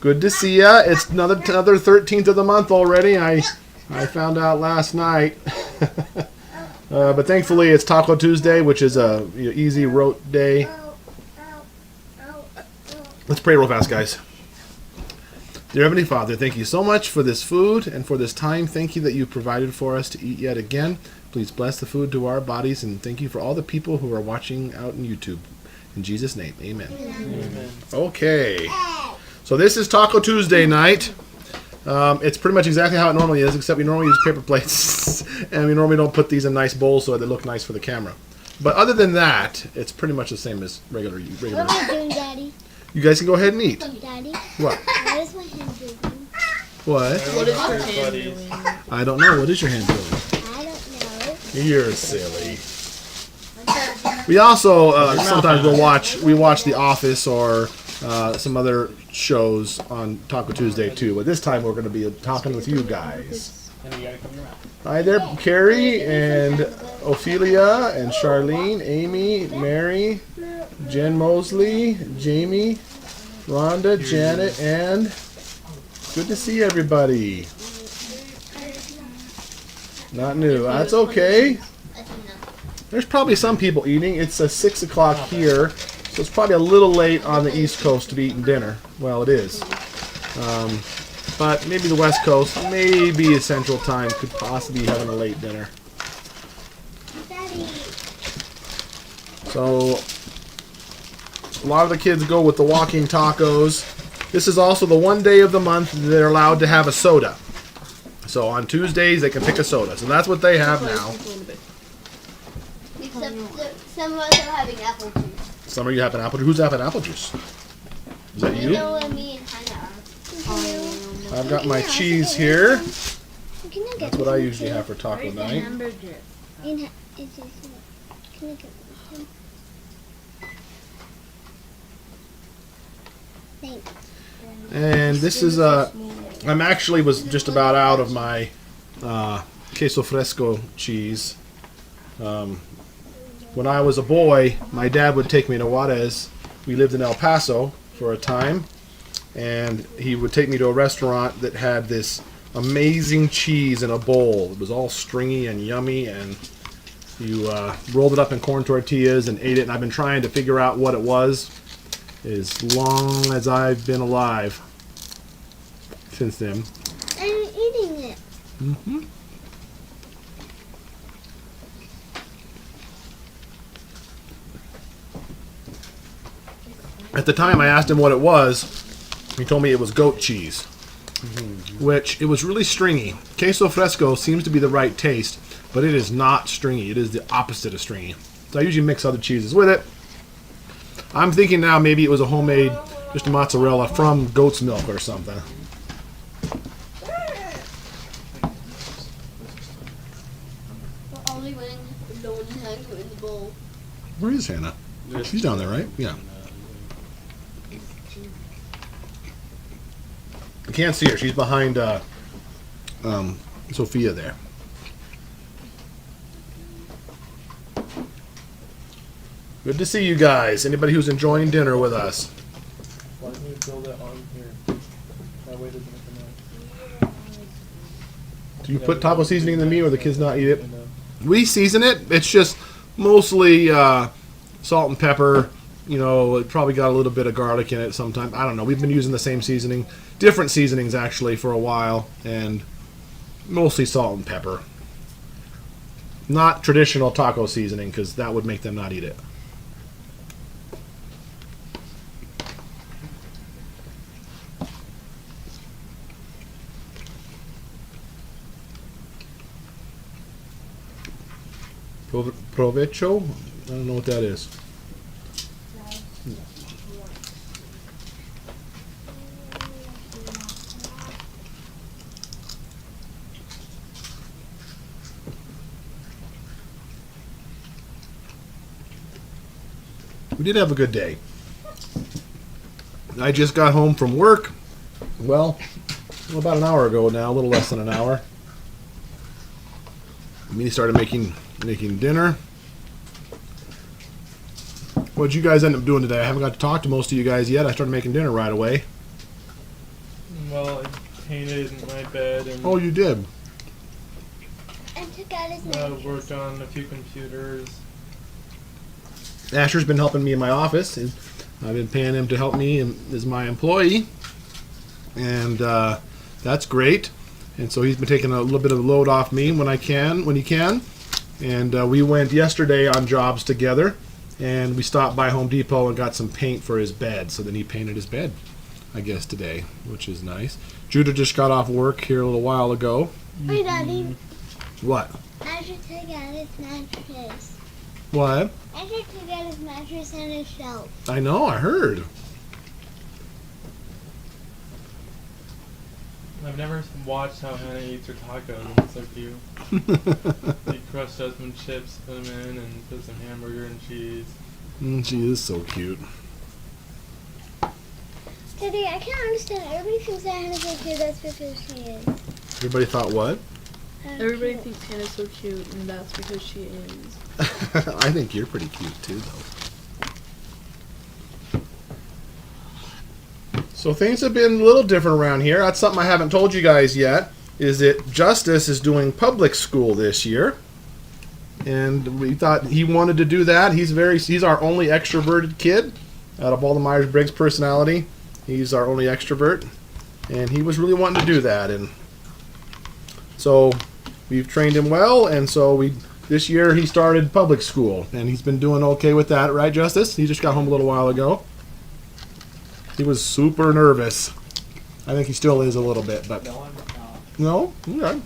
Good to see ya. It's another 13th of the month already. I found out last night. But thankfully it's Taco Tuesday, which is a easy rote day. Let's pray real fast, guys. Dear Heavenly Father, thank you so much for this food and for this time. Thank you that you provided for us to eat yet again. Please bless the food to our bodies, and thank you for all the people who are watching out on YouTube. In Jesus' name, amen. Amen. Okay. So this is Taco Tuesday night. It's pretty much exactly how it normally is, except we normally use paper plates, and we normally don't put these in nice bowls so they look nice for the camera. But other than that, it's pretty much the same as regular. What am I doing, Daddy? You guys can go ahead and eat. Daddy? What? What is my hand doing? What? What is your hand doing? I don't know. What is your hand doing? I don't know. You're silly. We also sometimes we watch The Office or some other shows on Taco Tuesday too. But this time we're going to be talking with you guys. Hi there, Carrie and Ophelia and Charlene, Amy, Mary, Jen Mosley, Jamie, Rhonda, Janet, and good to see everybody. Not new. That's okay. There's probably some people eating. It's 6 o'clock here, so it's probably a little late on the East Coast to be eating dinner. Well, it is. But maybe the West Coast, maybe a Central Time, could possibly be having a late dinner. So, a lot of the kids go with the walking tacos. This is also the one day of the month they're allowed to have a soda. So on Tuesdays, they can pick a soda. So that's what they have now. Except some of us are having apple juice. Some of you having apple juice. Who's having apple juice? Is that you? No, me and Hannah are. I've got my cheese here. That's what I usually have for taco night. And this is I'm actually was just about out of my queso fresco cheese. When I was a boy, my dad would take me to Juarez. We lived in El Paso for a time, and he would take me to a restaurant that had this amazing cheese in a bowl. It was all stringy and yummy, and you rolled it up in corn tortillas and ate it. And I've been trying to figure out what it was as long as I've been alive since then. I'm eating it. Mm-hmm. At the time I asked him what it was, he told me it was goat cheese, which it was really stringy. Queso fresco seems to be the right taste, but it is not stringy. It is the opposite of stringy. So I usually mix other cheeses with it. I'm thinking now maybe it was a homemade, just a mozzarella from goat's milk or something. Only when no one has it in the bowl. Where is Hannah? She's down there, right? Yeah. I can't see her. She's behind Sophia there. Good to see you guys. Anybody who's enjoying dinner with us. Why don't you build it on here? That way it doesn't make a noise. Do you put taco seasoning in the meat or the kids not eat it? We season it. It's just mostly salt and pepper. You know, it probably got a little bit of garlic in it sometimes. I don't know. We've been using the same seasoning. Different seasonings, actually, for a while. And mostly salt and pepper. Not traditional taco seasoning, because that would make them not eat it. Provecho? I don't know what that is. We did have a good day. I just got home from work. Well, about an hour ago now, a little less than an hour. We started making dinner. What did you guys end up doing today? I haven't got to talk to most of you guys yet. I started making dinner right away. Well, I painted my bed and Oh, you did. And took out his mattress. worked on a few computers. Asher's been helping me in my office, and I've been paying him to help me as my employee, and that's great. And so he's been taking a little bit of the load off me when he can. And we went yesterday on jobs together, and we stopped by Home Depot and got some paint for his bed. So then he painted his bed, I guess, today, which is nice. Judah just got off work here a little while ago. Wait, Daddy. What? Asher took out his mattress. What? Asher took out his mattress and his shelf. I know, I heard. I've never watched how Hannah eats her tacos. It's so cute. He crushed up some chips, put them in, and put some hamburger and cheese. She is so cute. Daddy, I can't understand. Everybody thinks that Hannah's so cute. That's because she is. Everybody thought what? Everybody thinks Hannah's so cute, and that's because she is. I think you're pretty cute too, though. So things have been a little different around here. That's something I haven't told you guys yet, is that Justus is doing public school this year. And we thought he wanted to do that. He's our only extroverted kid out of all the Myers-Briggs personality. He's our only extrovert. And he was really wanting to do that. And so we've trained him well, and so this year he started public school, and he's been doing okay with that, right, Justus? He just got home a little while ago. He was super nervous. I think he still is a little bit, but No, I'm not. no, okay.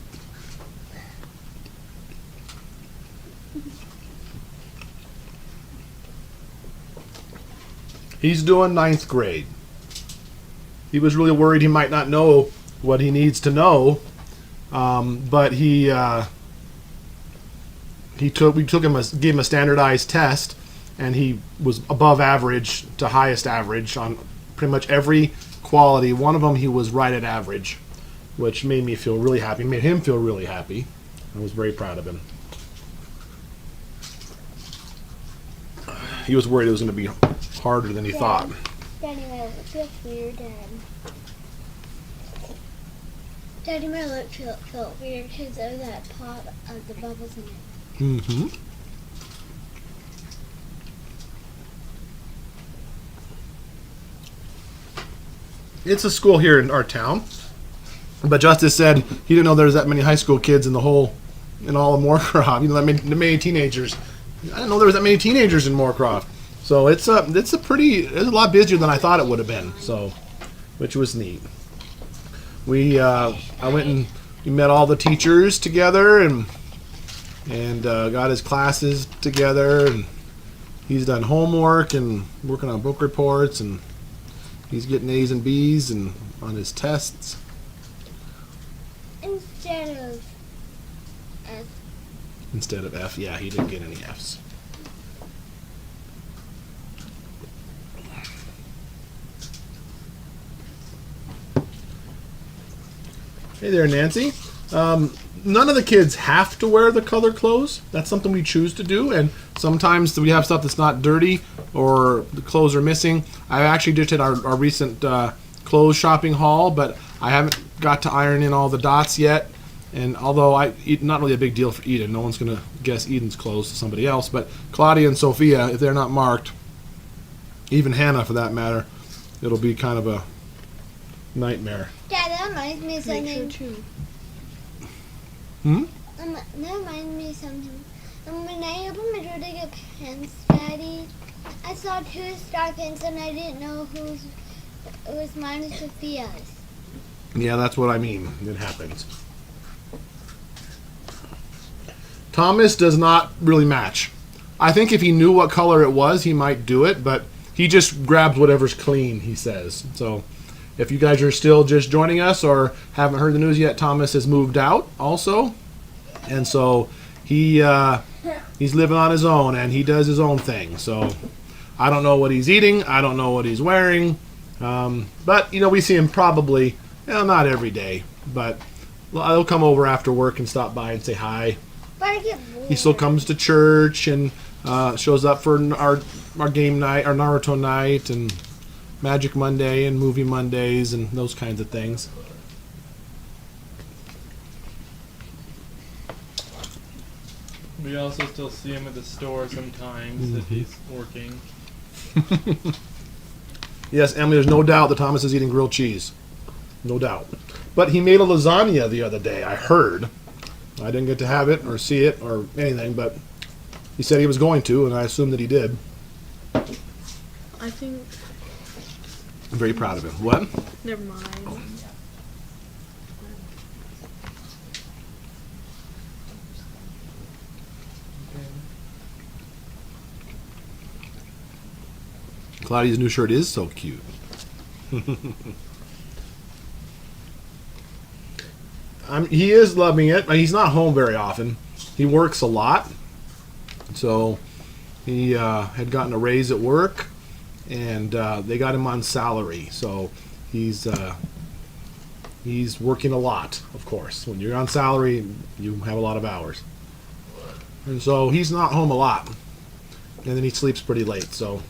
He's doing 9th grade. He was really worried he might not know what he needs to know. But we gave him a standardized test, and he was above average to highest average on pretty much every quality. One of them he was right at average, which made me feel really happy. Made him feel really happy. I was very proud of him. He was worried it was going to be harder than he thought. Daddy, my lip feels weird, Daddy, my lip felt weird because of that pot of the bubbles in it. Mm-hmm. It's a school here in our town, but Justus said he didn't know there was that many high school kids in all of Moorcroft. You know, that many teenagers. I didn't know there was that many teenagers in Moorcroft. So it's a lot busier than I thought it would have been. So, which was neat. I went and we met all the teachers together and got his classes together, and he's done homework and working on book reports, and he's getting A's and B's and on his tests. Instead of F, yeah, he didn't get any F's. Hey there, Nancy. None of the kids have to wear the color clothes. That's something we choose to do, and sometimes we have stuff that's not dirty or the clothes are missing. I actually just did our recent clothes shopping haul, but I haven't got to iron in all the dots yet. And although not really a big deal for Eden, no one's going to guess Eden's clothes to somebody else, but Claudia and Sophia, if they're not marked, even Hannah for that matter, it'll be kind of a nightmare. Dad, that reminds me of something. Make sure too. That reminds me of something. When I opened my door to get pens, Daddy, I saw 2 star pens and I didn't know whose. It was mine and Sophia's. Yeah, that's what I mean. It happens. Thomas does not really match. I think if he knew what color it was, he might do it, but he just grabs whatever's clean, he says. So if you guys are still just joining us or haven't heard the news yet, Thomas has moved out also. And so he's living on his own, and he does his own thing. So I don't know what he's eating. I don't know what he's wearing. But, we see him probably, not every day, but he'll come over after work and stop by and say hi. But I get bored. He still comes to church and shows up for our game night, our Naruto night, and Magic Monday and Movie Mondays and those kinds of things. We also still see him at the store sometimes if he's working. Yes, Emily, there's no doubt that Thomas is eating grilled cheese. No doubt. But he made a lasagna the other day, I heard. I didn't get to have it or see it or anything, but he said he was going to, and I assume that he did. I think. I'm very proud of him. What? Never mind. Claudia's new shirt is so cute. He is loving it. He's not home very often. He works a lot. So he had gotten a raise at work, and they got him on salary. So he's working a lot, of course. When you're on salary, you have a lot of hours. And so he's not home a lot. And then he sleeps pretty late, so...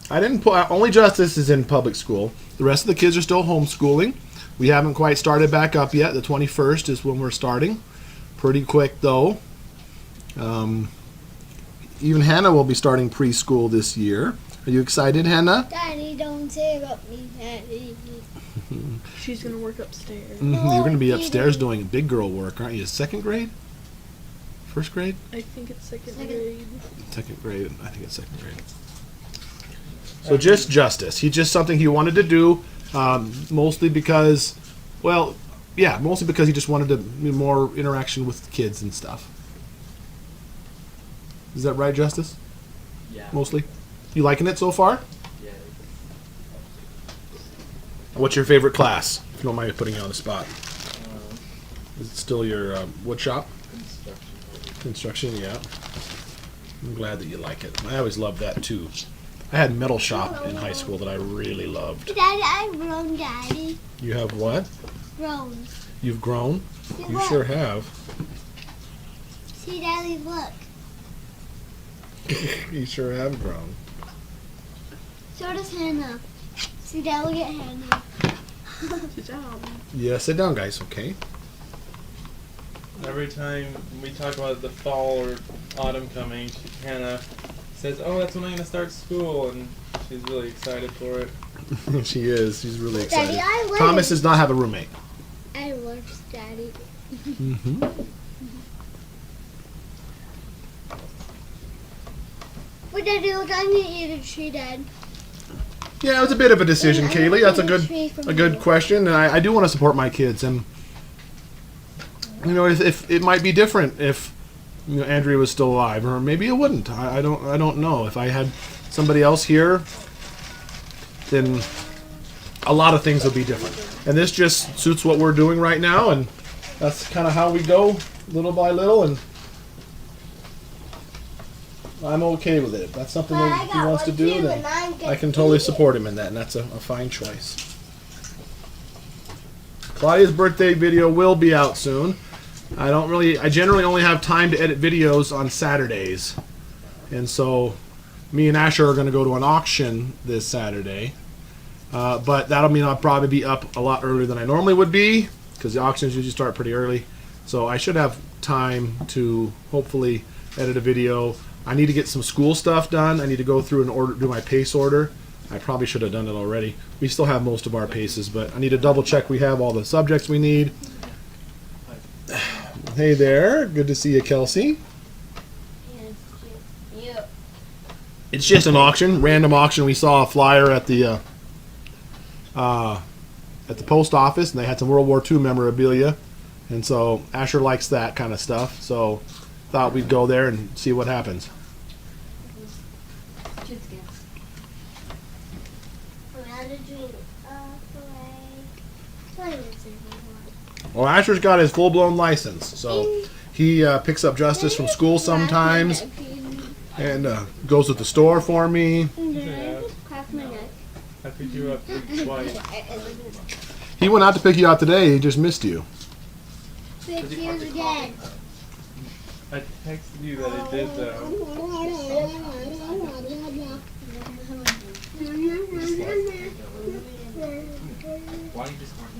I didn't put... Only Justus is in public school. The rest of the kids are still homeschooling. We haven't quite started back up yet. The 21st is when we're starting. Pretty quick, though. Even Hannah will be starting preschool this year. Are you excited, Hannah? Daddy, don't say about me, Daddy. She's gonna work upstairs. You're going to be upstairs doing big girl work, aren't you? Second grade? First grade? I think it's second grade. Second grade. I think it's second grade. So just Justus. He's just something he wanted to do, mostly because, well, yeah, mostly because he just wanted to more interaction with the kids and stuff. Is that right, Justus? Yeah. Mostly? You liking it so far? Yeah. What's your favorite class? If you don't mind me putting you on the spot. Is it still your wood shop? Construction, yeah. I'm glad that you like it. I always loved that too. I had metal shop in high school that I really loved. Daddy, I've grown, Daddy. You have what? Grown. You've grown? See, You look. sure have. See, Daddy, look. You sure have grown. So does Hannah. See, Dad, look at Hannah. Good job. Yeah, sit down, guys, okay? Every time we talk about the fall or autumn coming, Hannah says, "Oh, that's when I'm gonna start school," and she's really excited for it. She is. She's really excited. Daddy, I love Thomas it. does not have a roommate. I love Daddy. Mm-hmm. But Daddy, look, I'm gonna eat a tree, Dad. Yeah, it was a bit of a decision, I'm Kaylee. gonna That's eat tree from a good you. question, and I do want to support my kids. And you know, if it might be different if Andrea was still alive, or maybe it wouldn't. I don't know. If I had somebody else here, then a lot of things would be different. And this just suits what we're doing right now, and that's kind of how we go, little by little. And I'm okay with it. If that's something But that I he got wants to one do, too, then and I'm gonna I can totally eat it. support him in that, and that's a fine choice. Claudia's birthday video will be out soon. I generally only have time to edit videos on Saturdays. And so me and Asher are going to go to an auction this Saturday. But that'll mean I'll probably be up a lot earlier than I normally would be, because the auctions usually start pretty early. So I should have time to hopefully edit a video. I need to get some school stuff done. I need to go through and do my pace order. I probably should have done it already. We still have most of our paces, but I need to double check we have all the subjects we need. Hey there, good to see you, Kelsey. It's just an auction, random auction. We saw a flyer at the post office, and they had some World War II memorabilia, and so Asher likes that kind of stuff. So thought we'd go there and see what happens. Well, Asher's got his full-blown license, so he picks up Justus from school sometimes, and goes to the store for me. Crack my neck. I picked you up twice. He went out to pick you out today. He just missed you. Pick you again. I texted you that I did though.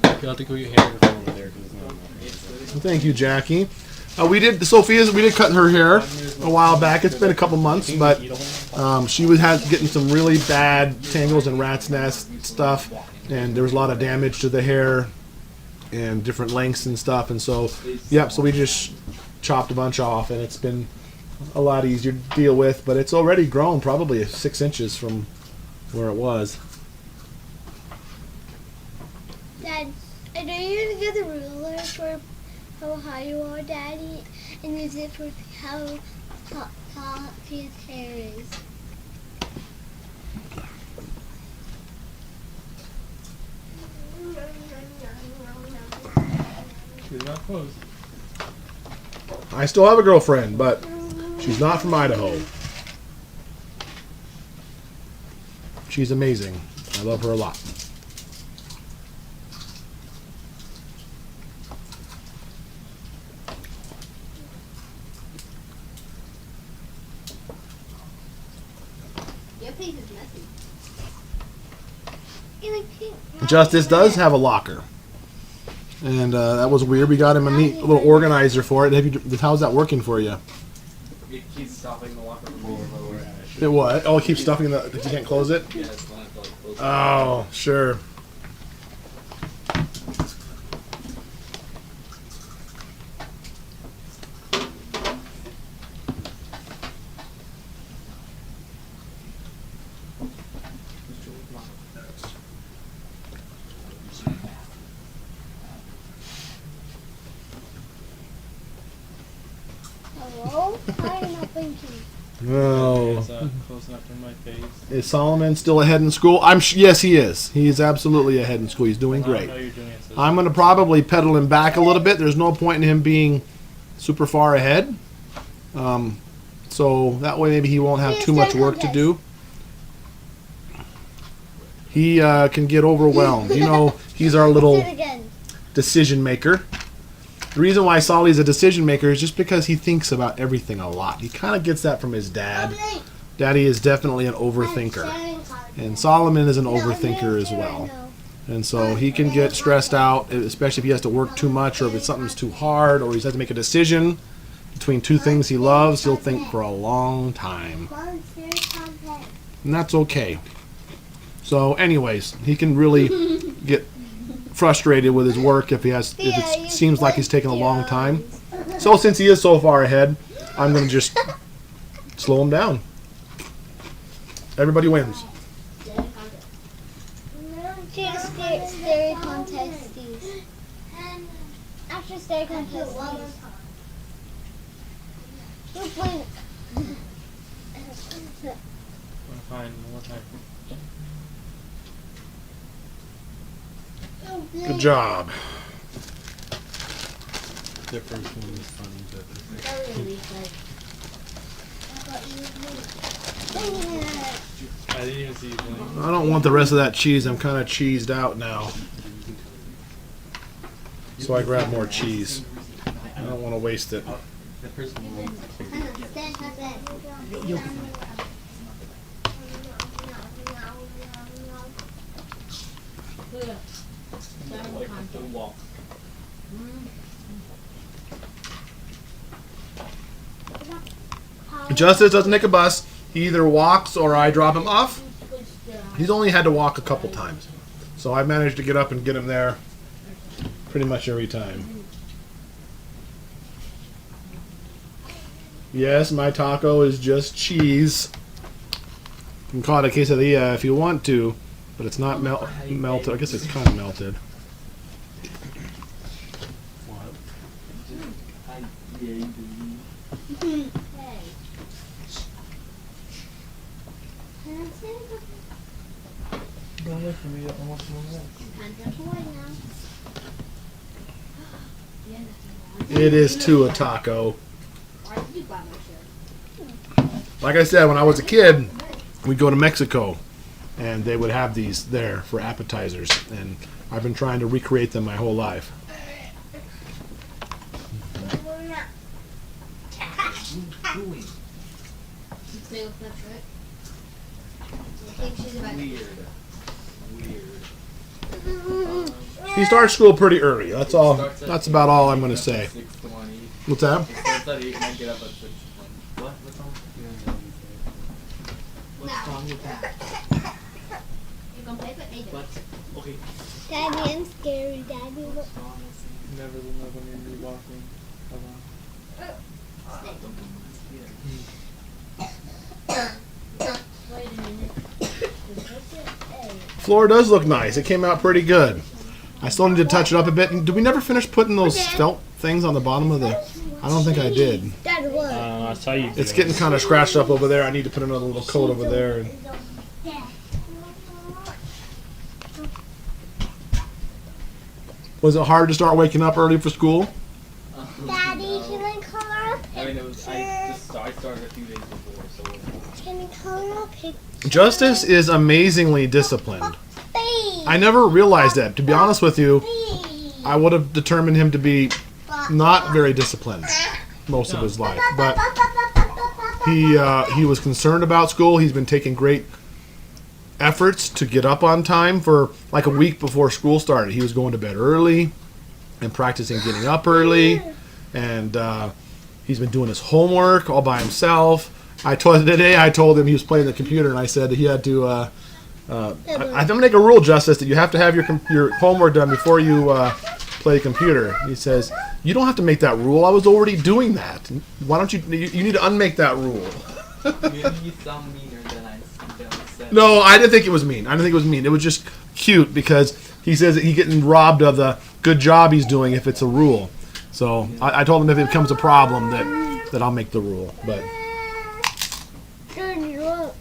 You'll have to go your hair from over there because it's not. Thank you, Jackie. We did cut her hair a while back. It's been a couple months, but she was getting some really bad tangles and rat's nest stuff, and there was a lot of damage to the hair and different lengths and stuff. And so, so we just chopped a bunch off, and it's been a lot easier to deal with. But it's already grown probably 6 inches from where it was. Dad, I know you're gonna get the ruler for how high you are, Daddy, and use it for how tall his hair is. She's not close. I still have a girlfriend, but she's not from Idaho. She's amazing. I love her a lot. Your face is messy. Justus does have a locker. And that was weird. We got him a neat little organizer for it. How's that working for you? It keeps stopping the locker from rolling over. It what? Oh, it keeps stuffing the... You can't close it? Yeah, it's not like close. Oh, sure. Hello? I'm not thinking. No. It's close enough to my face. Is Solomon still ahead in school? Yes, he is. He is absolutely ahead in school. He's doing I know great. you're doing it, so I'm going to probably pedal him back a little bit. There's no point in him being super far ahead. So that way maybe he won't have too much work to do. He can get overwhelmed. You know, he's our Do little it again. decision maker. The reason why Solly's a decision maker is just because he thinks about everything a lot. He kind of gets that from his dad. Daddy is definitely an overthinker. And Solomon is an overthinker as well. And so he can get stressed out, especially if he has to work too much or if something's too hard or he has to make a decision between two things he loves. He'll think for a long time. And that's okay. So anyways, he can really get frustrated with his work if it seems like he's taking a long time. So since he is so far ahead, I'm going to just slow him down. Everybody wins. Stare contesties. After stare contesties. You blink. fine. One time. Good job. The first one was funny, but I didn't even see you playing. I don't want the rest of that cheese. I'm kind of cheesed out now. So I grab more cheese. I don't want to waste it. the first one was like the wall. Justus doesn't take a bus. He either walks or I drop him off. He's only had to walk a couple times. So I managed to get up and get him there pretty much every time. Yes, my taco is just cheese. You can call it a quesadilla if you want to, but it's not melted. I guess it's kind of melted. Don't wait for me to almost It is too a taco. Like I said, when I was a kid, we'd go to Mexico, and they would have these there for appetizers, and I've been trying to recreate them my whole life. he starts school pretty early. That's all. Starts at That's 8, about all I'm going to gets up say. at 6:20. What's that? He starts at 8 and I get up at 6:20. What? What's wrong? What's wrong with that? What? Okay. Daddy, I'm scary. Daddy, look. What's wrong with me? Never know when you're gonna be walking. Wait a minute. Floor does look nice. It came out pretty good. I still need to touch it up a bit. Did we never finish putting those felt things on the bottom of the... I don't think I did. Dad, what? I saw you. It's getting kind of scratched up over there. I need to put another little coat over there. Was it hard to start waking up early for school? Daddy, can I color a I mean, it was. I started a few days before, so. Can I color a picture? Justus is amazingly disciplined. Babe. I never realized that. To be honest with you, I would have determined him to be not very disciplined most of his life. But he was concerned about school. He's been taking great efforts to get up on time for like a week before school started. He was going to bed early and practicing getting up early. And he's been doing his homework all by himself. I told him he was playing the computer, and I said he had to. I'm gonna make a rule, Justice, that you have to have your homework done before you play the computer. He says you don't have to make that rule. I was already doing that. Why don't you? You need to unmake that rule. You sound meaner than I said. No, I didn't think it was mean. It was just cute because he says that he's getting robbed of the good job he's doing if it's a rule. So I told him if it becomes a problem that I'll make the rule. But Daddy, look.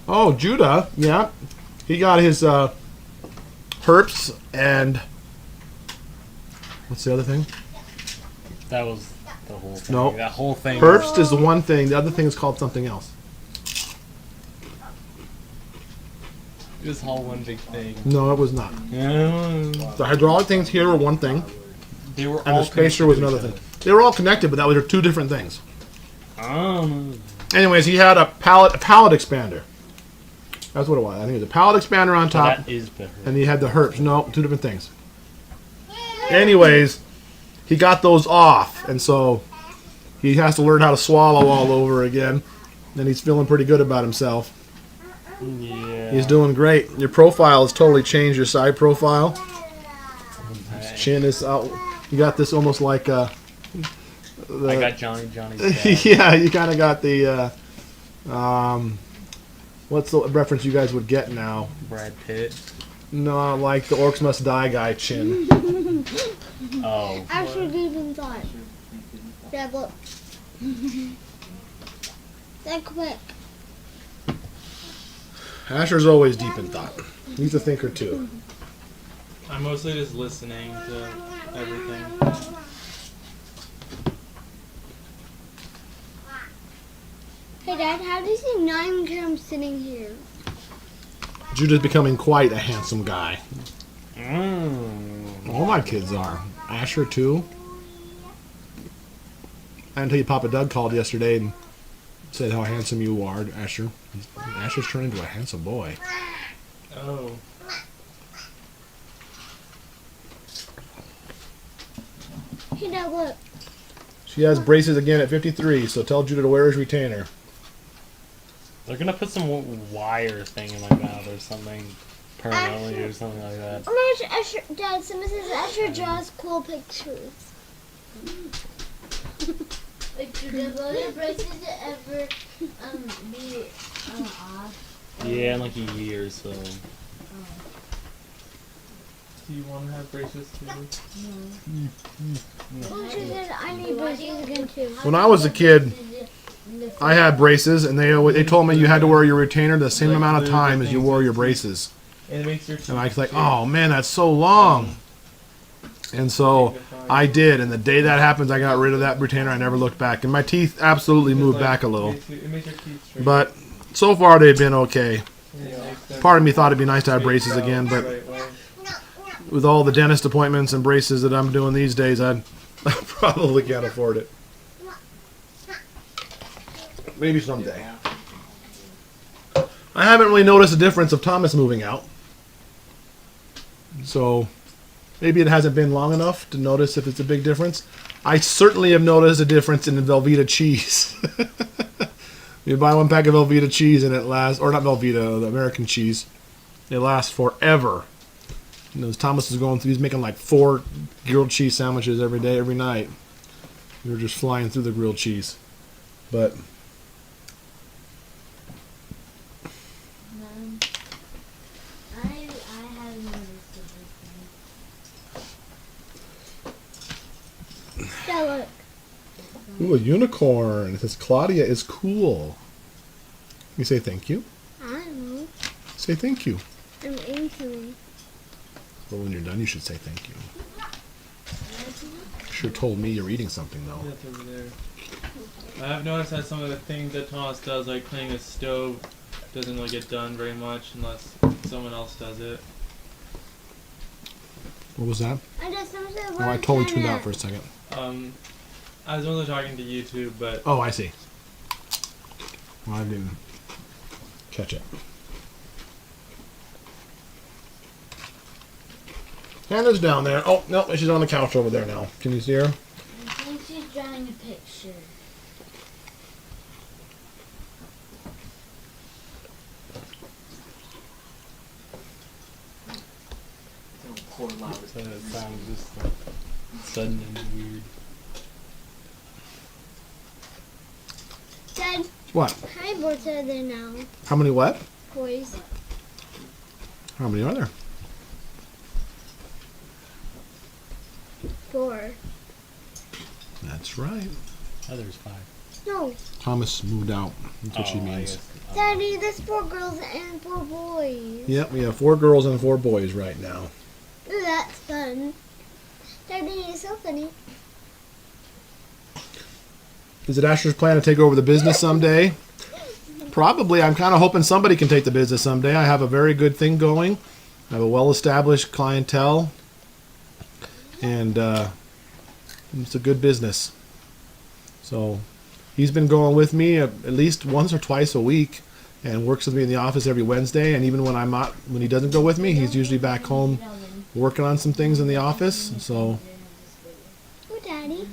oh, Judah, yeah, he got his herps and what's the other thing? That was the whole thing. No. That whole thing. Herbst is the one thing. The other thing is called something else. This whole one big thing. No, it was not. Yeah. The hydraulic things here were one thing, They were and all the spacer connected was to each another other. thing. They were all connected, but that were two different things. Oh. Anyways, he had a pallet expander. That's what it was. I think it was a pallet expander on So top, that is better. and he had the herps. No, two different things. Anyways, he got those off, and so he has to learn how to swallow all over again. And he's feeling pretty good about himself. Yeah. He's doing great. Your profile has totally changed. Your side profile. His chin is out. You got this almost like I got Johnny's dad. yeah, you kind of got the what's the reference you guys would get now? Brad Pitt. No, like the Orcs Must Die guy chin. Oh. Actually, deep inside. Dad, look. That quick. Asher's always deep in thought. He's a thinker too. I'm mostly just listening to everything. Hey, Dad, how does he not even care I'm sitting here? Judah's becoming quite a handsome guy. Mm. All my kids are. Asher too. I didn't tell you Papa Doug called yesterday and said how handsome you are, Asher. Asher's turned into a handsome boy. Oh. Hey, Dad, look. She has braces again at 53, so tell Judah to wear his retainer. They're gonna put some wire thing in my mouth or something permanently or something like that. Oh my gosh, Asher, Dad, someone says Asher draws cool pictures. Like, do the braces ever be off? Yeah, in like a year or so. Do you want to have braces too? Oh, she said I need braces again too. When I was a kid, I had braces, and they told me you had to wear your retainer the same amount of time as you wore your braces. And it makes your teeth And I was like, oh man, that's so long. And so I did, and the day that happens, I got rid of that retainer. I never looked back, and my teeth absolutely moved back a little. It makes your teeth straight. But so far, they've been okay. It makes them Part of me thought it'd be nice to have braces straight again, out but the right way. with all the dentist appointments and braces that I'm doing these days, I probably can't afford it. Maybe someday. I haven't really noticed a difference of Thomas moving out. So Maybe it hasn't been long enough to notice if it's a big difference. I certainly have noticed a difference in the Velveeta cheese. You buy one pack of Velveeta cheese and it lasts, or not Velveeta, the American cheese. It lasts forever. And as Thomas is going through, he's making like 4 grilled cheese sandwiches every day, every night. We were just flying through the grilled cheese. But I haven't noticed a difference. Yeah, look. ooh, a unicorn. It says Claudia is cool. You say thank you. I don't know. Say thank you. I'm into it. Well, when you're done, you should say thank you. Sure told me you're eating something though. That's over there. I've noticed that some of the things that Thomas does, like cleaning a stove, doesn't really get done very much unless someone else does it. What was that? I just noticed Oh, I totally tuned out for a second. I was only talking to you two, but Oh, I see. Well, I didn't catch it. Hannah's down there. Oh, no, she's on the couch over there now. Can you see her? I think she's drawing a picture. Don't pour loud. So it sounds just like sudden and weird. Dad, What? how many boards are there now? How many what? Boys. How many are there? 4. That's right. Oh, there's 5. No. Thomas moved out. That's what she I means. guess, Daddy, there's 4 girls and 4 boys. Yep, we have 4 girls and 4 boys right now. Ooh, that's fun. Daddy, you're so funny. Is it Asher's plan to take over the business someday? Probably. I'm kind of hoping somebody can take the business someday. I have a very good thing going. I have a well-established clientele. And it's a good business. So he's been going with me at least once or twice a week and works with me in the office every Wednesday. And even when I'm not, when he doesn't go with me, he's usually back home working on some things in the office. So Oh, Daddy.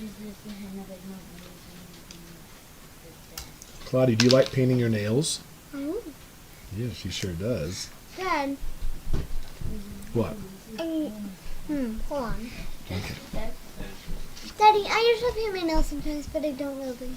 Claudia, do you like painting your nails? Oh. Yeah, she sure does. Dad. What? Hold on. Okay. Daddy, I usually paint my nails sometimes, but I don't really.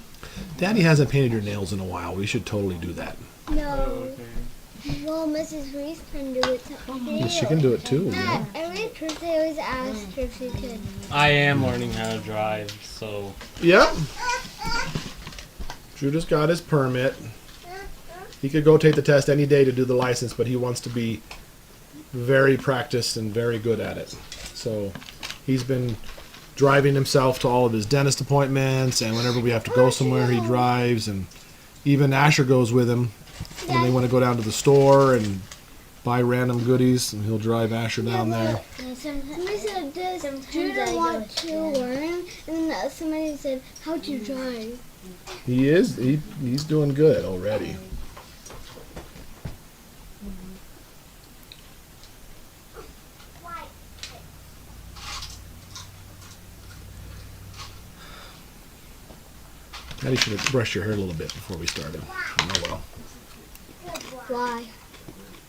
Daddy hasn't painted your nails in a while. We should totally do that. oh, No. okay. Well, Mrs. Reese can do it. Yeah, she can do it too. You know? Dad, every Thursday I always asked her if she could. I am learning how to drive, so Yep. Drew just got his permit. He could go take the test any day to do the license, but he wants to be very practiced and very good at it. So he's been driving himself to all of his dentist appointments, and whenever we have to go somewhere, he drives. And even Asher goes with him when they want to go down to the store and buy random goodies, and he'll drive Asher down there. Somebody said, does Sometimes Judah I want go to learn? And then somebody said, how'd you drive? He is. He's doing good already. Daddy should have brushed your hair a little bit before we started. Oh well. Why?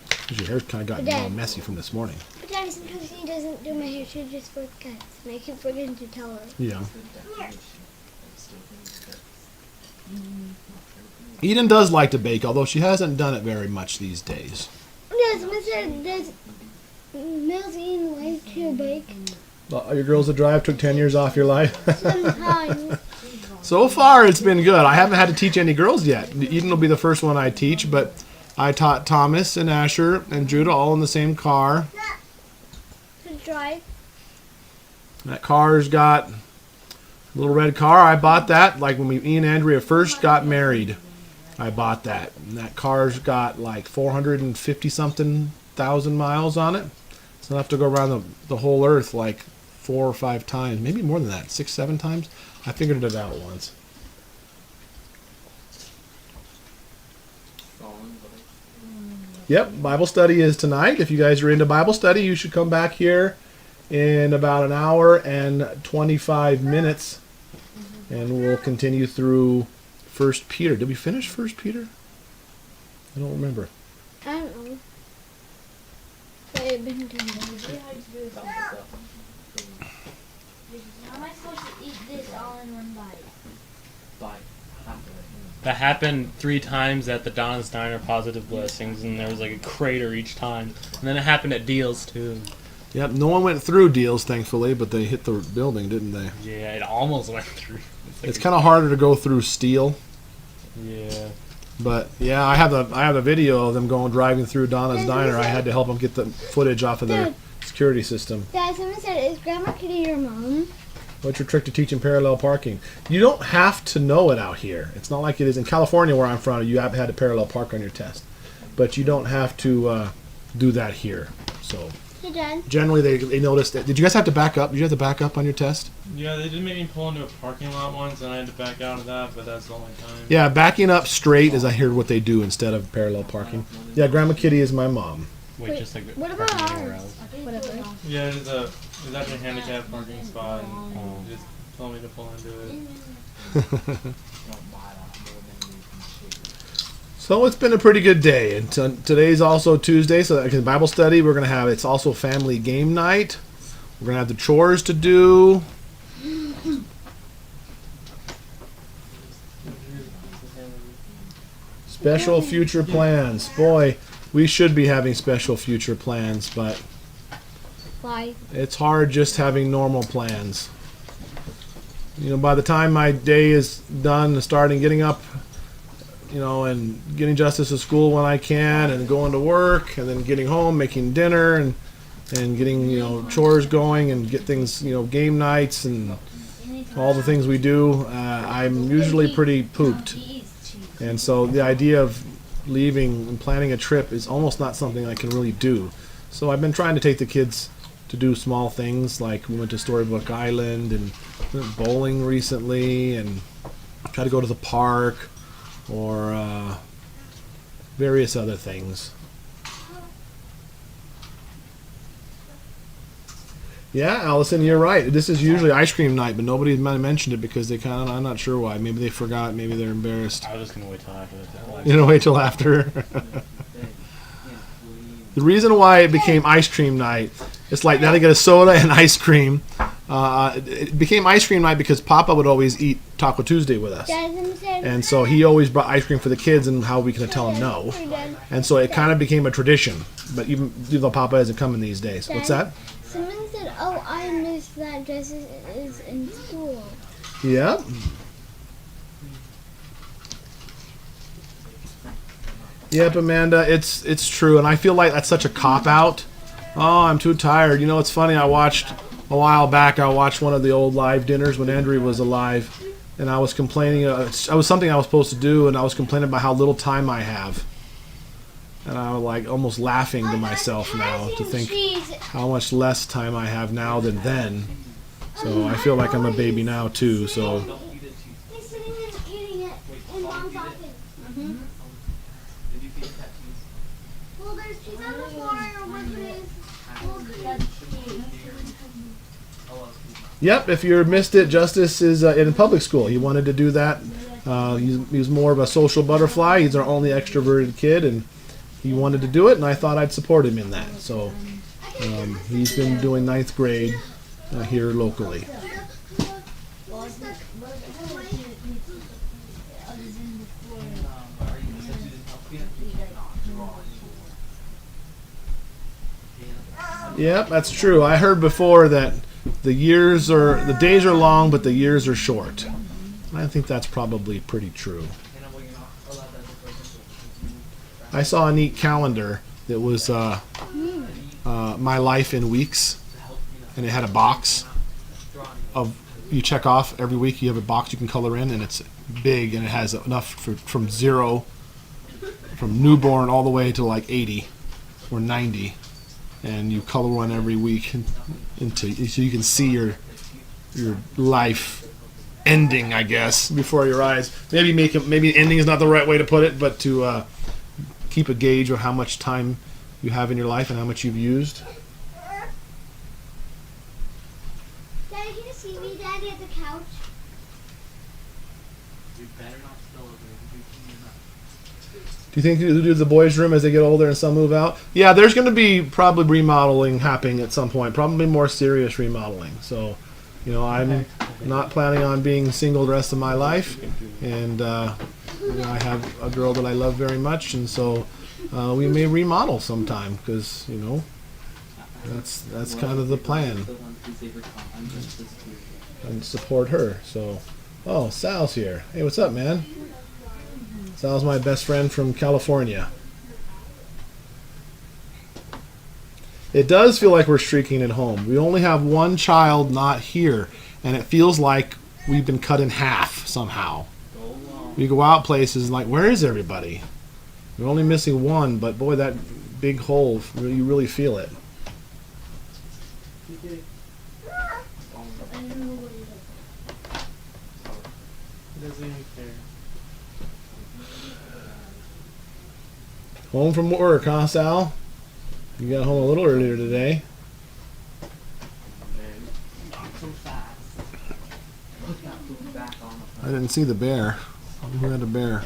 Because your hair's kind of gotten all messy from this morning. But Daddy, sometimes he doesn't do my hair. She just forgets. And I keep forgetting to tell her. Yeah. Eden does like to bake, although she hasn't done it very much these days. Yes, Mr. Does Mills Eden like to bake? Well, your girls that drive took 10 years off your life. Sometimes. So far, it's been good. I haven't had to teach any girls yet. Eden will be the first one I teach, but I taught Thomas and Asher and Judah all in the same car. To drive. That car's got a little red car. I bought that like when me and Andrea first got married. I bought that. And that car's got like 450 something thousand miles on it. It's enough to go around the whole earth like 4 or 5 times, maybe more than that, 6, 7 times. I figured it out once. Yep, Bible study is tonight. If you guys are into Bible study, you should come back here in about an hour and 25 minutes. And we'll continue through 1 Peter. Did we finish 1 Peter? I don't remember. I don't know. But it's been doing How am I supposed to eat this all in one bite? Bye. That happened 3 times at the Donna's Diner Positive Blessings, and there was like a crater each time. And then it happened at Deals too. Yep, no one went through Deals, thankfully, but they hit the building, didn't they? Yeah, it almost went through. It's kind of harder to go through steel. Yeah. But yeah, I have a video of them driving through Donna's Diner. I had to help them get the footage off of their security system. Dad, someone said, is Grandma Kitty your mom? What's your trick to teaching parallel parking? You don't have to know it out here. It's not like it is in California where I'm from. You have had to parallel park on your test. But you don't have to do that here. So Hey, Dad. generally they noticed that. Did you guys have to back up? Did you have to back up on your test? Yeah, they did make me pull into a parking lot once, and I had to back out of that, but that's the only time. Yeah, backing up straight is I hear what they do instead of parallel parking. Yeah, Grandma Kitty is my mom. Wait, just like what about parking anywhere ours? else. Whatever. Yeah, it's actually a handicapped parking spot, and they just told me to pull into it. So it's been a pretty good day. And today's also Tuesday, so like Bible study, we're going to have, it's also family game night. We're going to have the chores to do. Special future plans. Boy, we should be having special future plans, but Why? it's hard just having normal plans. You know, by the time my day is done and starting getting up, you know, and getting Justus to school when I can, and going to work, and then getting home, making dinner, and getting, you know, chores going, and get things, you know, game nights, and all the things we do, I'm usually pretty pooped. And so the idea of leaving and planning a trip is almost not something I can really do. So I've been trying to take the kids to do small things, like we went to Storybook Island and went bowling recently, and try to go to the park, or various other things. Yeah, Allison, you're right. This is usually ice cream night, but nobody mentioned it because they kind of, I'm not sure why. Maybe they forgot, maybe they're embarrassed. I was just going to wait till after that. You know, wait till after. The reason why it became ice cream night, it's like now they get a soda and ice cream. It became ice cream night because Papa would always eat Taco Tuesday with us. And so he always brought ice cream for the kids, and how we can tell him no. And so it kind of became a tradition. But even though Papa isn't coming these days. What's that? Someone said, oh, I missed that Justus is in school. Yeah. Yep, Amanda, it's true, and I feel like that's such a cop-out. Oh, I'm too tired. You know, it's funny, I watched a while back, I watched one of the old live dinners when Andrea was alive, and I was complaining, it was something I was supposed to do, and I was complaining about how little time I have. And I was like almost laughing to myself now to think how much less time I have now than then. So I feel like I'm a baby now too, so... He's sitting and eating it in Mom's office. Well, there's cheese on the floor, Yep, if you missed it, Justus is in public school. He wanted to do that. He's more of a social butterfly. He's our only extroverted kid, and he wanted to do it, and I thought I'd support him in that. So he's been doing 9th grade here locally. Yep, that's true. I heard before that the days are long, but the years are short. I think that's probably pretty true. I saw a neat calendar that was my life in weeks, and it had a box of, you check off every week. You have a box you can color in, and it's big, and it has enough from newborn all the way to like 80 or 90, and you color one every week into, so you can see your life ending, I guess, before your eyes. Maybe ending is not the right way to put it, but to keep a gauge of how much time you have in your life and how much you've used. couch? You better not spill it. You clean it up. Do you think you do the boys' room as they get older and some move out? Yeah, there's going to be probably remodeling happening at some point. Probably more serious remodeling. So, you know, I'm not planning on being single the rest of my life, and you know, I have a girl that I love very much, and so we may remodel sometime because you know that's kind of the plan, and support her. So, oh, Sal's here. Hey, what's up, man? Sal's my best friend from California. It does feel like we're streaking at home. We only have one child not here, and it feels like we've been cut in half somehow. We go out places and like, where is everybody? We're only missing one, but boy, that big hole, you really feel it. He doesn't even care. Home from work, huh, Sal? You got home a little earlier today. Not so fast. Put that food back on. I didn't see the bear. Who had a bear?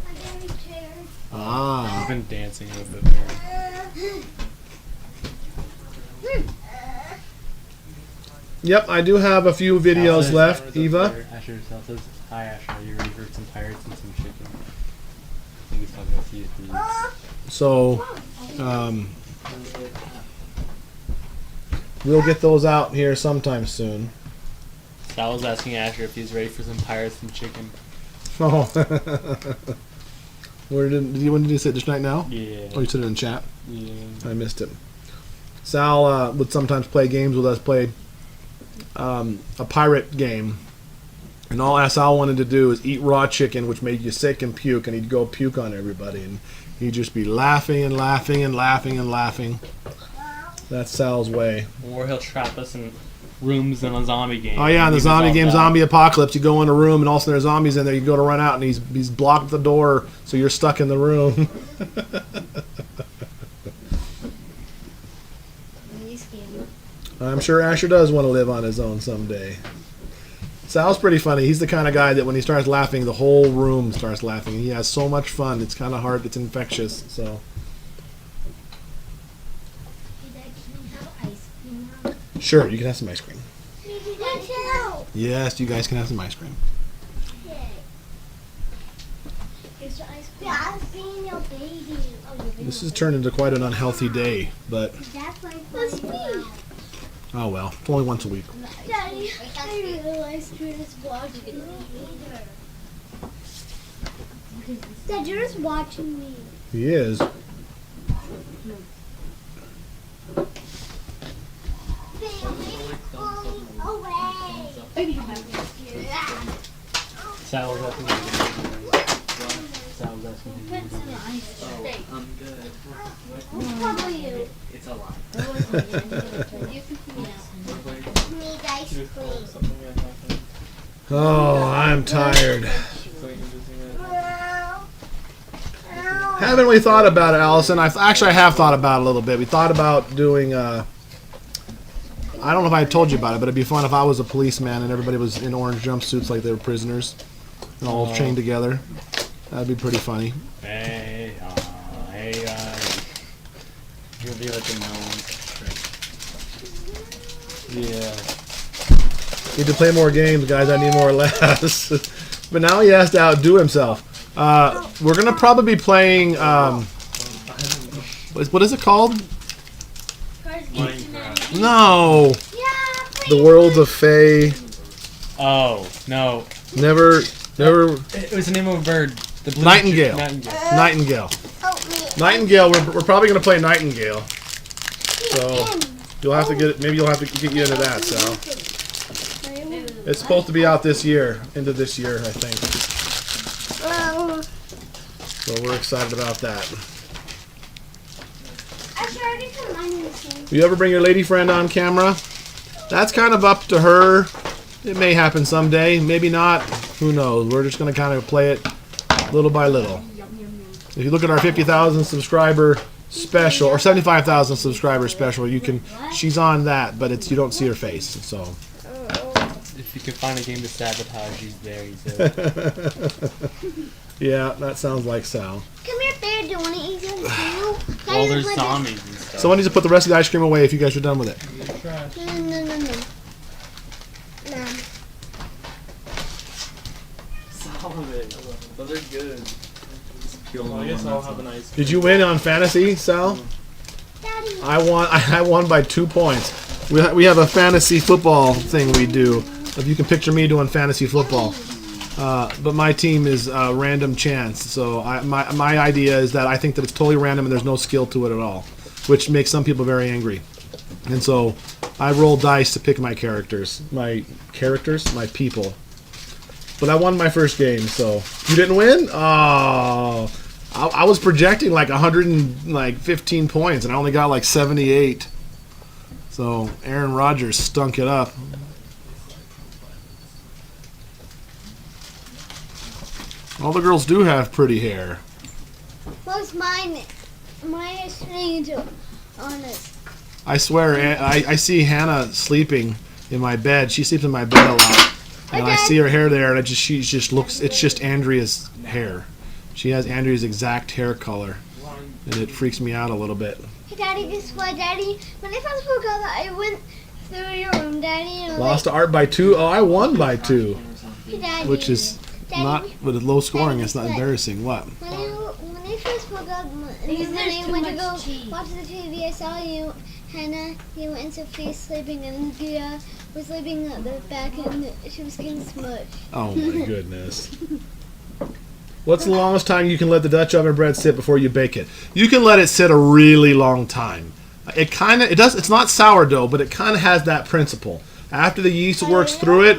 My daddy chair. Ah. I've been dancing with it there. Yep, I do have a few videos left, Eva. Asher says, "Hi Asher, are you ready for some pirates and some chicken?" I think he's talking about CSD. So, we'll get those out here sometime soon. Sal was asking Asher if he's ready for some pirates and chicken. Oh. When did you say it, just right now? Yeah. Oh, you said it in chat? Yeah. I missed it. Sal would sometimes play games with us, play a pirate game. And all Sal wanted to do is eat raw chicken, which made you sick and puke, and he'd go puke on everybody. And he'd just be laughing and laughing and laughing and laughing. That's Sal's way. Or he'll trap us in rooms in a zombie game. Oh yeah, in the zombie game, Zombie Apocalypse, you go in a room and all of a sudden there's zombies in there. You go to run out and he's blocked the door, so you're stuck in the room. I'm sure Asher does want to live on his own someday. Sal's pretty funny. He's the kind of guy that when he starts laughing, the whole room starts laughing. He has so much fun. It's kind of hard. It's infectious. So. Sure, you can have some ice cream. Yes, you guys can have some ice cream. This has turned into quite an unhealthy day, but oh well, it's only once a week. Daddy, I realized you're just watching me. Dad, you're just watching me. He is. Sal was asking I'm good. It's probably you. It's a lot. Need ice She was calling cream. something that happened. Oh, I'm tired. She's like interesting it. Haven't we thought about it, Allison? I have thought about it a little bit. We thought about doing. I don't know if I told you about it, but it'd be fun if I was a policeman and everybody was in orange jumpsuits like they were prisoners, and all chained together. That'd be pretty funny. Hey, you'll be like a gnome. Yeah. Need to play more games, guys. I need more laughs. But now he has to outdo himself. We're gonna probably be playing. What is it called? Minecraft. No, the Worlds of Fae. Oh no! Never. It was the name of a bird. The blue Nightingale. Nightingale. Nightingale. Help me. Nightingale. We're probably gonna play Nightingale. So you'll have to get it. Maybe you'll have to get you into that. So it's supposed to be out this year, into this year, I think. So we're excited about that. I should already put mine in the same. You ever bring your lady friend on camera? That's kind of up to her. It may happen someday, maybe not. Who knows? We're just going to kind of play it little by little. If you look at our 50,000 subscriber special or 75,000 subscriber special, you can. She's on that, but you don't see her face. So If you can find a game to sabotage, he's there. He said. Yeah, that sounds like Sal. Come here, bear. Do you want to eat some too? Well, there's zombies and stuff. Someone needs to put the rest of the ice cream away if you guys are done with it. You're trash. No. Some of it. Those are good. Well, I guess I'll have an ice cream. Did you win on fantasy, Sal? Daddy. I won by 2 points. We have a fantasy football thing we do. If you can picture me doing fantasy football. But my team is random chance. So my idea is that I think that it's totally random and there's no skill to it at all, which makes some people very angry. And so I roll dice to pick my characters. My people. But I won my first game, so you didn't win? Oh, I was projecting like 115 points, and I only got like 78. So Aaron Rodgers stunk it up. All the girls do have pretty hair. What's mine? Mine is strange on it. I swear, I see Hannah sleeping in my bed. She sleeps in my bed a lot. And I see her hair there, and she just looks. It's just Andrea's hair. She has Andrea's exact hair color, and it freaks me out a little bit. Hey, Daddy, guess what, Daddy? When I first woke up, I went through your room, Daddy. And Lost to Art by 2. Oh, I won by 2, Hey, Daddy. which is Daddy, not with low scoring. It's not embarrassing. What? When I first woke up, Because when there's I too went to much go cheese. watch the TV, I saw you, Hannah, you and Sophia sleeping, and Andrea was sleeping at the back, and she was getting smushed. Oh my goodness. What's the longest time you can let the Dutch oven bread sit before you bake it? You can let it sit a really long time. It's not sourdough, but it kind of has that principle. After the yeast works through it,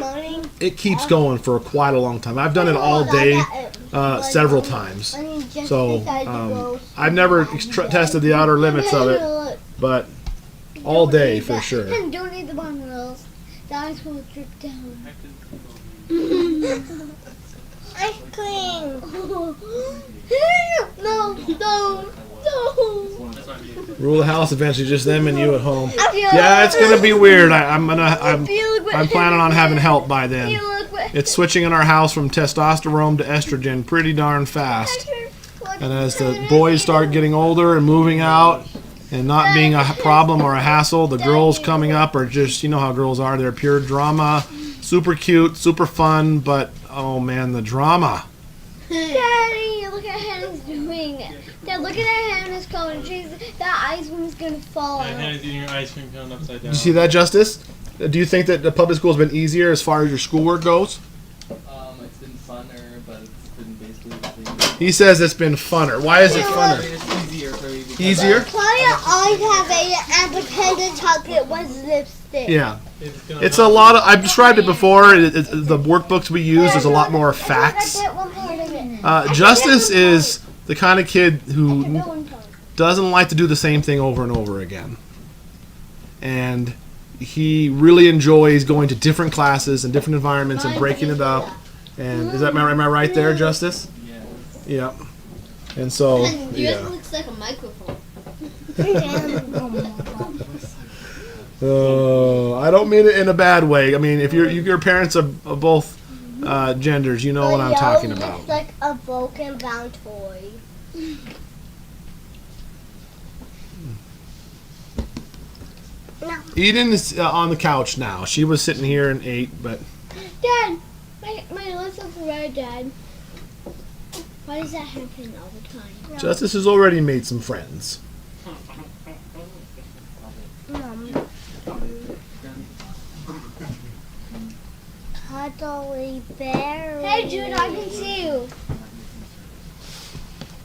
it keeps going for quite a long time. I've done it all day, several times. So I've never tested the outer limits of it, but all day for sure. And don't eat the bun rolls. The ice will drip down. Ice cream. No. Rule the house eventually, just them and you at home. I feel Yeah, it's gonna be weird. I'm feel like I'm planning on having help by then. It's switching in our house from testosterone to estrogen pretty darn fast. And as the boys start getting older and moving out and not being a problem or a hassle, the girls coming up are just, you know how girls are, they're pure drama, super cute, super fun, but oh man, the drama. Daddy, look at Hannah's doing it. Dad, look at Hannah's color. That ice cream's gonna fall And out. Hannah's eating your ice cream cone upside down. Did you see that, Justus? Do you think that the public school's been easier as far as your schoolwork goes? It's been funner, but it's been basically the same. He says it's been funner. Why is it funner? It's easier for me because Easier? Claudia always have a appetizer chocolate with lipstick. Yeah. Gonna It's a lot of, I've described it before, the workbooks we use is a lot more facts. I get one part of it. Justus is the kind of kid who No one told. doesn't like to do the same thing over and over again. And he really enjoys going to different classes and different environments and breaking it up. And am I right there, Justus? yeah. Yeah. And so, Yours yeah. looks like a microphone. I don't mean it in a bad way. I mean, if your parents are both genders, you know what I'm talking about. It's like a broken bound toy. No. Eden is on the couch now. She was sitting here and ate, but Dad, my lips look red, Dad. Why does that happen all the time? Justus has already made some friends. Cuddly bear. Hey, Jude, I can see you.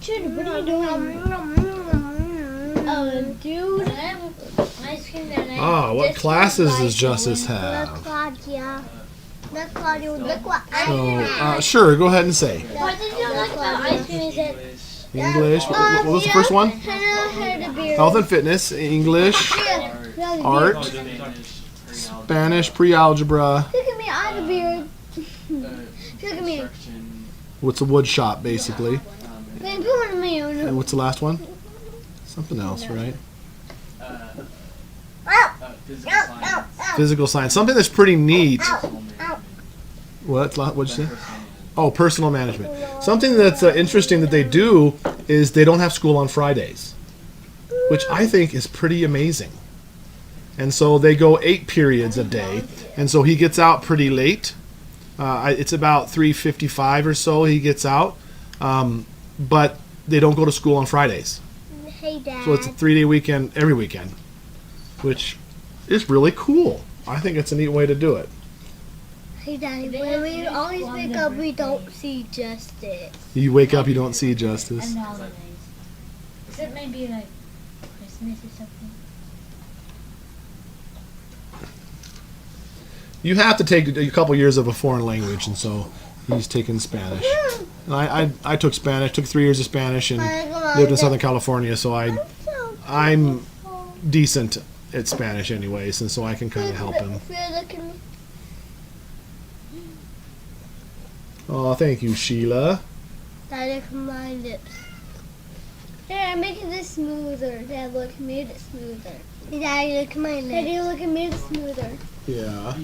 Jude, what are you doing? Oh, dude. Ice cream that I Ah, what just classes like does Justus Look, have? Claudia. Look, Claudia. Look what I So, sure, go ahead and say. What did you like about ice cream? Is it English. What was the first one? Hannah had a beard. Health and fitness, English, Yeah. art, Spanish, pre-algebra. Look at me, I have a beard. Look at me. What's a wood shop, basically? Man, put one of my own. And what's the last one? Something else, right? Physical science. Physical science. Something that's pretty neat What'd you say? Oh, personal management. Something that's interesting that they do is they don't have school on Fridays, which I think is pretty amazing. And so they go 8 periods a day, and so he gets out pretty late. It's about 3:55 or so he gets out, but they don't go to school on Fridays. Hey, Dad. So it's a 3-day weekend every weekend, which is really cool. I think it's a neat way to do it. Hey, Daddy, when we always wake up, we don't see Justus. You wake up, you don't see Justus. And holidays. Except maybe like Christmas or something. You have to take a couple years of a foreign language, and so he's taking Spanish. And I took Spanish, took 3 years of Spanish, and lived in Southern California, so I'm decent at Spanish anyways, and so I can kind of help him. Oh, thank you, Sheila. Daddy, look at my lips. Dad, I'm making this smoother. Dad, look, I made it smoother. Daddy, look at my lips. Daddy, look, I made it smoother. Yeah.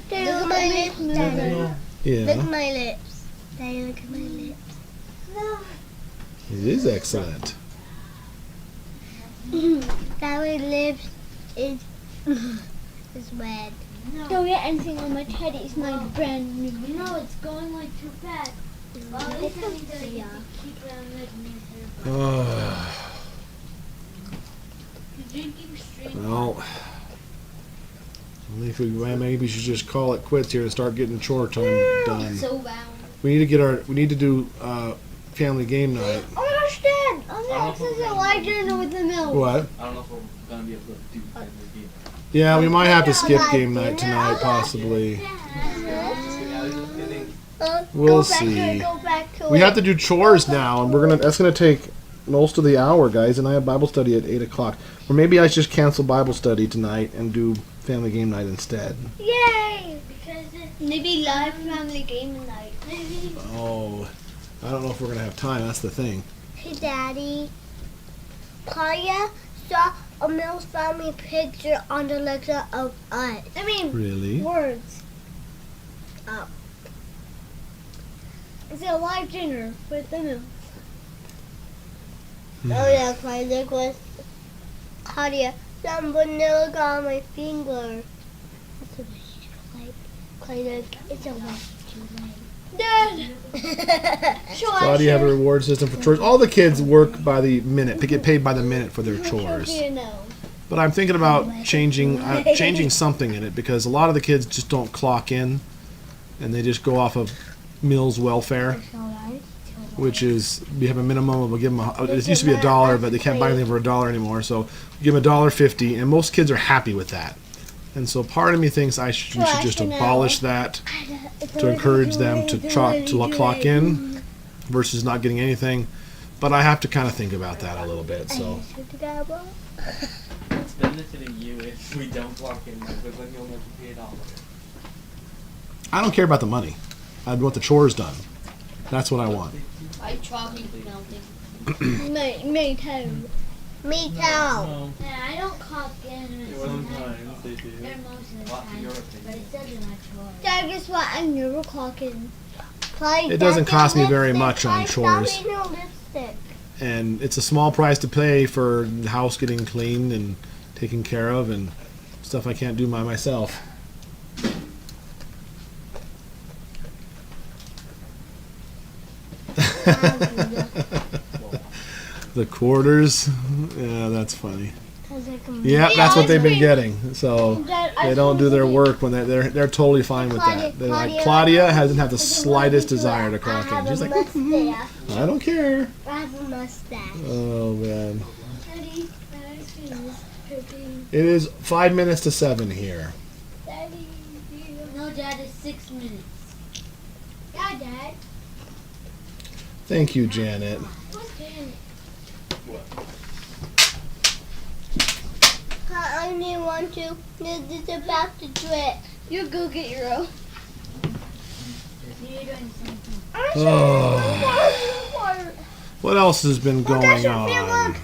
Daddy, look at my lips. Daddy, look Yeah. at my lips. Daddy, look at my lips. No. It is excellent. Daddy, lips is red. No. Don't get anything on my teddy. It's my brand new. No, it's going like too fast. Well, at least that means that I get to keep it on the drinking straight. Well, I think maybe we should just call it quits here and start getting chore time done. So bound. We need to do family game night. Oh my gosh, Dad! I'm gonna access a light dinner with the milk. What? I don't know if we're gonna be able to do family game. Yeah, we might have to skip game night tonight, possibly. We'll see. We have to do chores now, and that's gonna take most of the hour, guys. And I have Bible study at 8 o'clock. Or maybe I should just cancel Bible study tonight and do family game night instead. Yay! Maybe live family game night. Oh, I don't know if we're gonna have time. That's the thing. Hey, Daddy. Claudia saw a Mills family picture on the lecture of us. I mean, Really? words. It's a live dinner with the Mills. Oh yeah, Claudia was. Claudia, some vanilla got on my finger. It's a white Claudia, it's a white chocolate. Dad! Claudia have a reward system for chores. All the kids work by the minute. They get paid by the minute for their chores. But I'm thinking about changing something in it because a lot of the kids just don't clock in, and they just go off of Mills welfare, which is we have a minimum. We'll give them. It used to be $1, but they can't buy anything for $1 anymore. So we give them $1.50, and most kids are happy with that. And so part of me thinks we should just abolish that to encourage them to clock in versus not getting anything. But I have to kind of think about that a little bit. So It's benefiting you if we don't clock in because then you'll never pay $1. I don't care about the money. I want the chores done. That's what I want. I chocolate melting. Me too. Me too. No. Yeah, I don't clock in. Sometimes they do. Or most of the Lots of time. your But opinion. it says in my chores. Dad, guess what? I never clock in. It doesn't cost me very much on chores. Lipstick. And it's a small price to pay for the house getting cleaned and taken care of and stuff I can't do by myself. The quarters, yeah, that's funny. Yeah, that's what they've been getting. So they don't do their work when they're totally fine with that. They're like Claudia hasn't had the slightest desire to clock in. She's like, I don't care. I have a mustache. Oh man. Daddy, my ice cream is dripping. It is 5 minutes to 7 here. Daddy, No, Dad, it's 6 minutes. yeah, Dad. Thank you, Janet. What's Janet? What? I only want to. It's about to drip. You go get your own. You're doing something. Oh. What else has been going on?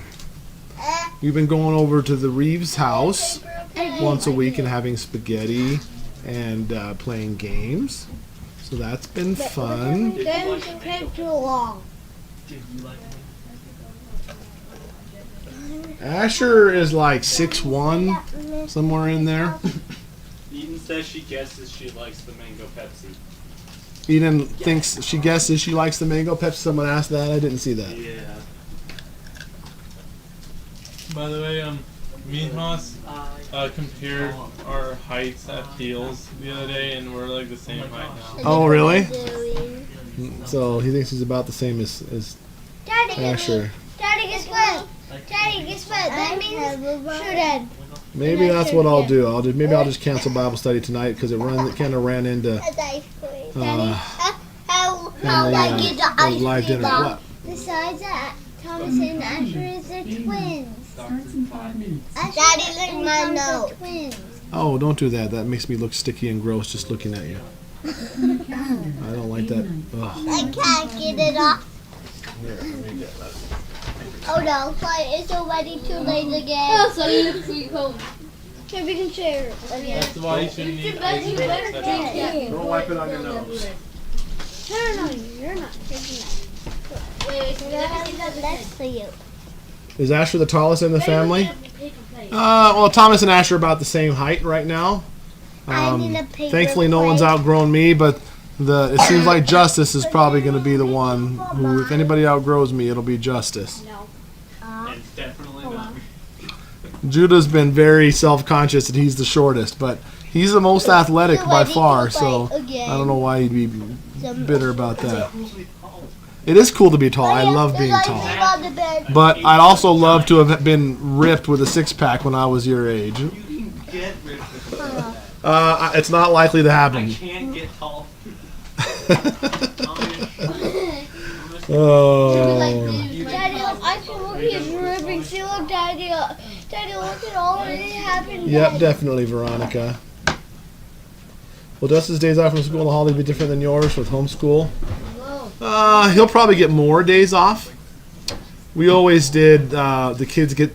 We've been going over to the Reeves house once a week and having spaghetti and playing games. So that's been fun. Games take too long. Asher is like 6'1", somewhere in there. Eden says she guesses she likes the mango Pepsi. Eden thinks she guesses she likes the mango Pepsi. Someone asked that. I didn't see that. Yeah. By the way, me and Haas compared our heights at Deals the other day, and we're like the same height now. Oh, really? So he thinks he's about the same as Daddy, get Asher. me. Daddy, guess what? Daddy, guess what? That means shooting. Maybe that's what I'll do. Maybe I'll just cancel Bible study tonight because it kind of ran into How I get the ice live cream dinner. What? Besides that, Thomas and Asher is their twins. Starts in 5 minutes. Daddy, lick my nose. Twins. Oh, don't do that. That makes me look sticky and gross just looking at you. I don't like that. Ugh. I can't get it off. Oh no, it's already too late again. Oh, so you go. Here, we can share again. That's why you shouldn't eat ice cream. Don't wipe it on your nose. No, you're not taking that. That's for you. Is Asher the tallest in the family? Well, Thomas and Asher are about the same height right now. I need a paper Thankfully, no one's plate. outgrown me, but it seems like Justus is probably going to be the one who, if anybody outgrows me, it'll be Justus. And definitely not. Judah's been very self-conscious that he's the shortest, but he's the most athletic by far, so I don't know why he'd be bitter about that. It is cool to be tall. I love being tall. But I'd also love to have been ripped with a six-pack when I was your age. You can get rid of it. It's not likely to I happen. can't get tall. Oh. Daddy, I can look at ripping. See, look, Daddy. Daddy, look at all that happened. Yep, definitely, Veronica. Will Justin's days off from school and the holiday be different than yours with homeschool? He'll probably get more days off. We always did. The kids get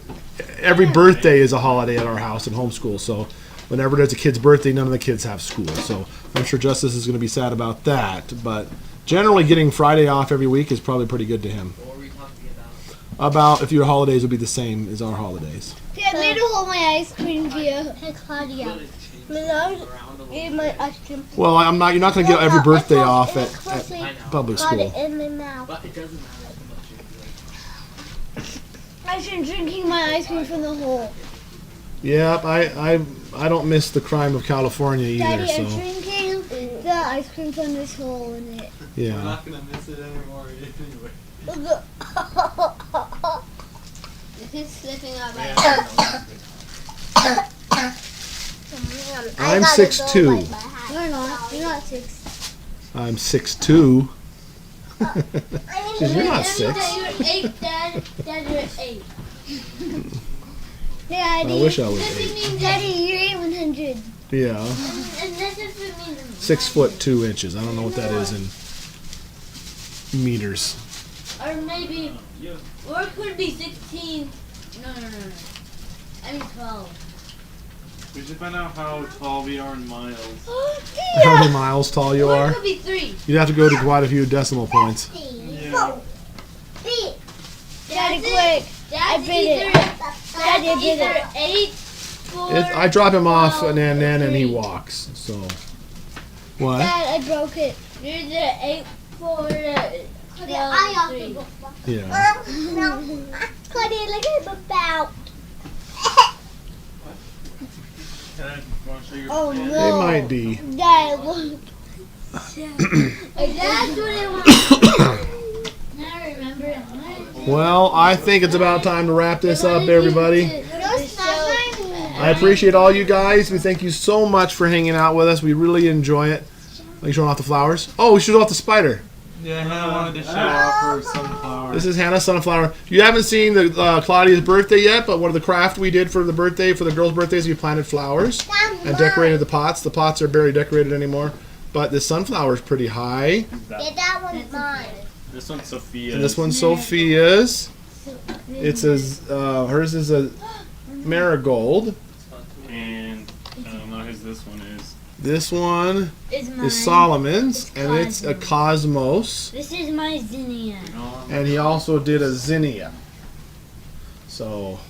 every birthday is a holiday at our house in homeschool. So whenever there's a kid's birthday, none of the kids have school. So I'm sure Justus is going to be sad about that. But generally, getting Friday off every week is probably pretty good to him. What were we talking about? About if your holidays would be the same as our holidays. Get me to hold my ice cream for you. Hey, Claudia. Eat my ice cream. Well, I'm not. You're not going to get every birthday off at public Got it school. in my mouth. But it doesn't matter how much you do. I've been drinking my ice cream from the hole. Yep, I don't miss the crime of California either. Daddy, I'm So drinking the ice cream from this hole in it. We're yeah. not gonna miss it anymore anyway. This is slipping out my I'm 6'2". You're not. You're not 6. I'm 6'2". You're not 6. You're 8, Dad. Dad, you're 8. Daddy. I wish I was Does it 8. mean Daddy, you're 800. Yeah, And that's if it means 6'2". I don't know what that is in meters. or maybe, or it could be 16. No. I mean 12. We should find out how tall we are in miles. How many miles tall you Or it are? could be 3. You'd have to go to quite a few decimal points. Yeah. Daddy, quick. Dad's bit it. Dad's Daddy, I bit either it. 8, 4. I drop him off 12, and then he 3. walks. So what? Dad, I broke it. You're either 8, 4, 12, 3. Yeah. Claudia, look at the bout. Can I want to show you? Oh, your no. They might be. Dad, look. That's what it was. Now I remember it. Well, I think it's about time to wrap this up, everybody. No, it's not mine. I appreciate all you guys. We thank you so much for hanging out with us. We really enjoy it. Are you showing off the flowers? Oh, we should show off the spider. Yeah, Hannah wanted to show off her sunflower. This is Hannah's sunflower. You haven't seen the Claudia's birthday yet, but one of the craft we did for the birthday, for the girls' birthdays, we planted flowers and decorated the pots. The pots are barely decorated anymore, but this sunflower is pretty high. Yeah, that one's mine. This one's Sophia. And this one's Sophia's. It's hers is a marigold. And I don't know whose this one is. This one Is mine. is Solomon's, It's and it's a Cosmos. This is my zinnia. And he also did a Zinnia. So,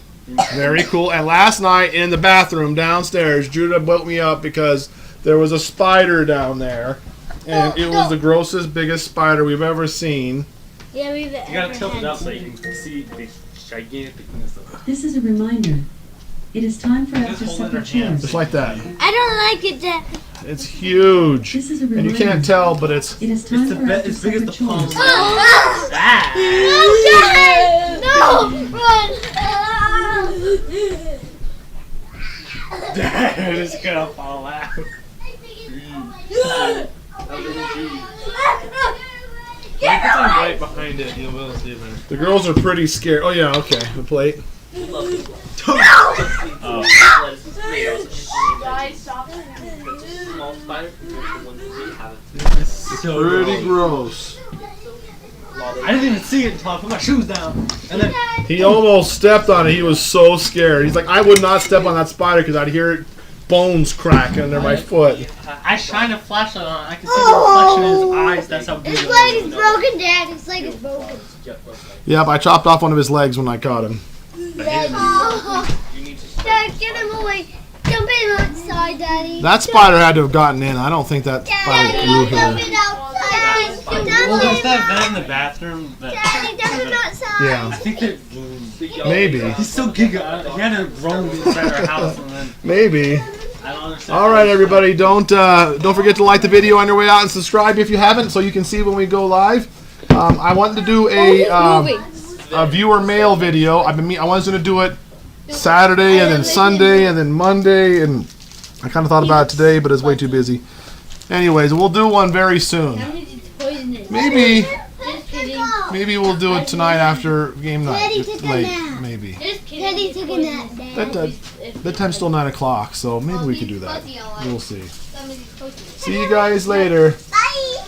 very cool. And last night in the bathroom downstairs, Judah woke me up because there was a spider down there. And it was the grossest, biggest spider we've ever seen. Yeah, we've You gotta tilt it up so you can see the giganticness of it. This is a reminder. It is time for Just after hold it in supper her hands. Just chores. like that. I don't like it that. It's huge. This is a And reminder. you can't tell, but it's... It is time It's for after as big as supper the palm. chores. Ah! No, run. They're just gonna fall out. If it's on right behind it, you'll be able to see it better. The girls are pretty scared. Oh, yeah, okay. The plate. Guys, stop it. So Pretty gross. I didn't even see it until I put my shoes down. And then He almost stepped on it. He was so scared. He's like, I would not step on that spider because I'd hear bones crack under my foot. I shine a flashlight on it. I can see the reflection in his eyes. That's how big His it leg is. is broken, Dad. His leg is broken. Yep, I chopped off one of his legs when I caught him. Oh, Dad, get him away. Dump him outside, Daddy. That spider had to have gotten in. I don't think that spider Daddy, grew dump here. it outside. Well, Dump there's it. that vent in the bathroom. Daddy, dump him outside. I Yeah, think that maybe. he's so giga. He had to roam inside our house, and then Maybe. I don't understand. All right, everybody, don't forget to like the video on your way out and subscribe if you haven't, so you can see when we go live. I wanted to do a viewer mail video. I was going to do it Saturday and then Sunday and then Monday, and I kind of thought about it today, but it's way too busy. Anyways, we'll do one very soon. It's poisonous. Maybe Just kidding. maybe we'll do it tonight after game night. Daddy It's took a late, nap. maybe. Just kidding. Daddy It's took a poisonous. nap, Dad. That time's still 9 o'clock, so maybe we could do that. We'll see. See you guys later. Bye.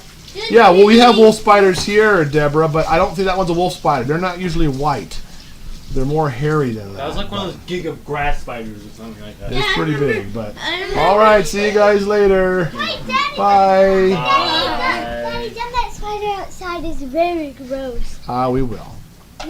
Yeah, well, we have wolf spiders here, Deborah, but I don't think that one's a wolf spider. They're not usually white. They're more hairy than that. That was like one of those gig of grass spiders or something like that. It's pretty big, but... All right, see you guys later. Bye. Daddy, that spider outside is very gross. We will.